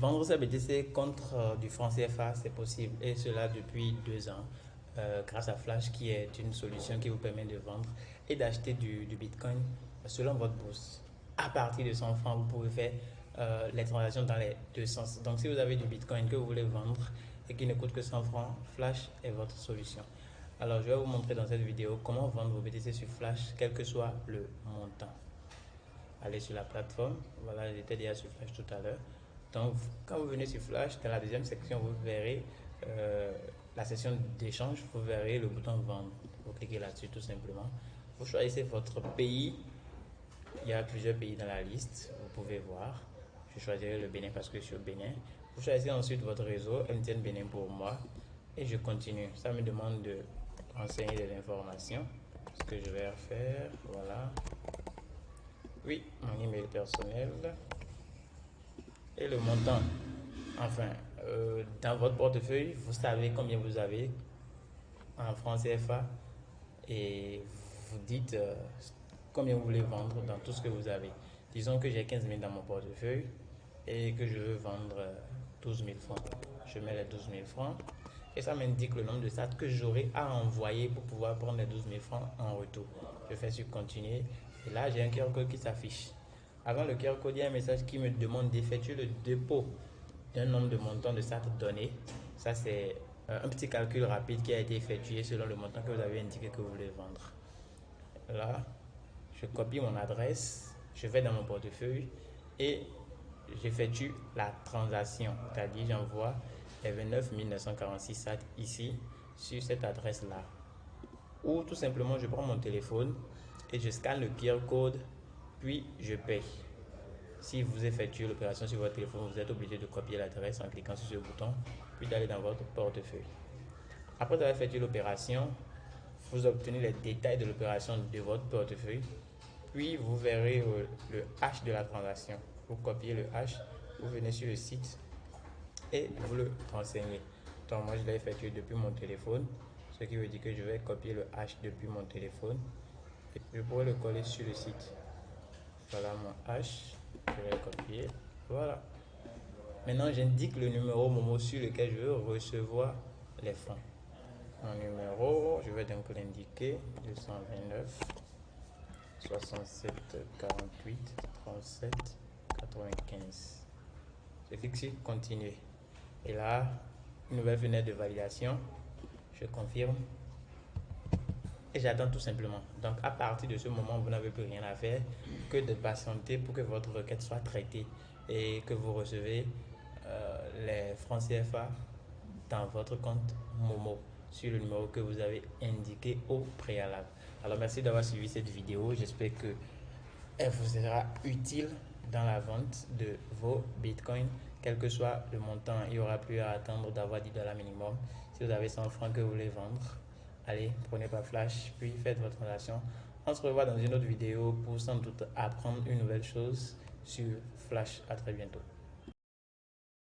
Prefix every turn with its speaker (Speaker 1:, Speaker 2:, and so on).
Speaker 1: Vendre sa BTC contre du franc CFA, c'est possible et cela depuis 2 ans grâce à Flash qui est une solution qui vous permet de vendre et d'acheter du Bitcoin selon votre bourse. À partir de 100 francs, vous pouvez faire les transactions dans les deux sens. Donc si vous avez du Bitcoin que vous voulez vendre et qui ne coûte que 100 francs, Flash est votre solution. Alors je vais vous montrer dans cette vidéo comment vendre vos BTC sur Flash, quel que soit le montant. Allez sur la plateforme, voilà, j'étais déjà sur Flash tout à l'heure. Donc quand vous venez sur Flash, dans la deuxième section, vous verrez la section d'échange, vous verrez le bouton vendre. Vous cliquez là-dessus tout simplement. Vous choisissez votre pays. Il y a plusieurs pays dans la liste, vous pouvez voir. Je choisirai le Bénin parce que je suis au Bénin. Vous choisissez ensuite votre réseau, MTN Bénin pour moi. Et je continue. Ça me demande de renseigner des informations. Ce que je vais faire, voilà. Oui, mon email personnel. Et le montant. Enfin, dans votre portefeuille, vous savez combien vous avez en francs CFA et vous dites combien vous voulez vendre dans tout ce que vous avez. Disons que j'ai 15 000 dans mon portefeuille et que je veux vendre 12 000 francs. Je mets les 12 000 francs et ça m'indique le nombre de sats que j'aurai à envoyer pour pouvoir prendre les 12 000 francs en retour. Je fais sur continuer et là j'ai un QR code qui s'affiche. Avant le QR code, il y a un message qui me demande d'effectuer le dépôt d'un nombre de montants de sats donné. Ça c'est un petit calcul rapide qui a été effectué selon le montant que vous avez indiqué que vous voulez vendre. Là, je copie mon adresse, je vais dans mon portefeuille et j'effectue la transaction, c'est-à-dire j'envoie les 29 946 sats ici sur cette adresse-là. Ou tout simplement, je prends mon téléphone et je scanne le QR code, puis je paye. Si vous effectuez l'opération sur votre téléphone, vous êtes obligé de copier l'adresse en cliquant sur ce bouton, puis d'aller dans votre portefeuille. Après avoir effectué l'opération, vous obtenez les détails de l'opération de votre portefeuille, puis vous verrez le hash de la transaction. Vous copiez le hash, vous venez sur le site et vous le renseignez. Donc moi je l'ai effectué depuis mon téléphone, ce qui veut dire que je vais copier le hash depuis mon téléphone et je pourrais le coller sur le site. Voilà mon hash, je vais le copier, voilà. Maintenant j'indique le numéro Momo sur lequel je veux recevoir les fonds. Mon numéro, je vais donc l'indiquer, 229 67 48 37 95. Je clique sur continuer. Et là, une nouvelle fenêtre de validation. Je confirme. Et j'attends tout simplement. Donc à partir de ce moment, vous n'avez plus rien à faire que de patienter pour que votre requête soit traitée et que vous recevez les francs CFA dans votre compte Momo sur le numéro que vous avez indiqué au préalable. Alors merci d'avoir suivi cette vidéo. J'espère que elle vous sera utile dans la vente de vos bitcoins, quel que soit le montant. Il n'y aura plus à attendre d'avoir 10 $ minimum. Si vous avez 100 francs que vous voulez vendre, allez, prenez pas Flash, puis faites votre transaction. On se revoit dans une autre vidéo pour sans doute apprendre une nouvelle chose sur Flash. À très bientôt.